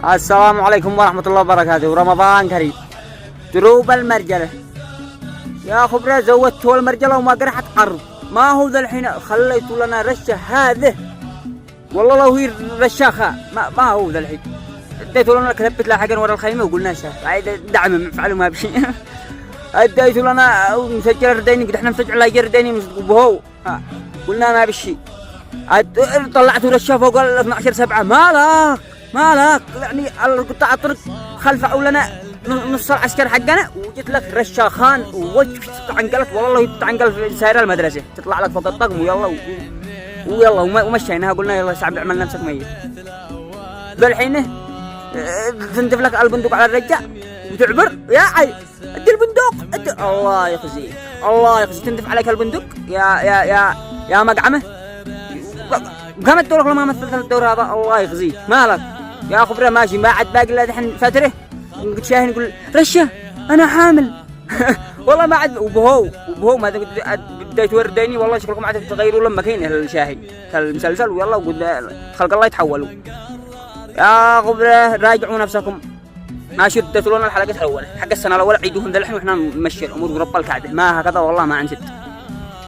السلام عليكم ورحمة الله وبركاته، ورمضان كريم. دروب المرجلة يا خبرة، زودته المرجلة وما قرحت عرض. ما هو ذا الحين خليتوا لنا رشة هذه، والله لو هي رشاخة ما هو ذا الحين. اديتوا لنا كتبت لاحقا ورا الخيمة وقلنا دعم مفعل ما بشيء. اديتوا لنا مسجل رديني، قد احنا مسجل لا رديني وهو قلنا ما بشيء. طلعتوا رشة فوق ال 12/7. مالك يعني القطاع الطرق خلفوا لنا نص العسكر حقنا، وجيت لك رشاخان ووجه تعنقلت، والله تعنقل سايره المدرسه، تطلع لك فوق الطقم ويلا ومشيناها، قلنا يلا سعد اعمل نفسك ميت. بالحين تندف لك البندق على الرجال وتعبر يا عي، ادي البندق الله يخزيك تندف عليك البندق يا مقعمه. كم الدور لما مثلت الدور هذا؟ الله يخزيك. مالك يا خبره ماشي، ما عاد باقي الا دحين فتره قلت شاهين يقول رشه انا حامل. والله ما عاد وبهو ما بديت ورديني، والله شكلكم عاد تغيروا لما كاين الشاهين كالمسلسل، ويلا وقلت خلق الله يتحولوا. يا خبره راجعوا نفسكم، ما شدتوا لنا الحلقات الاولى حق السنه الاولى، عيدوهم ذا الحين واحنا نمشي الامور ورب الكعبه، ما هكذا والله ما عن جد.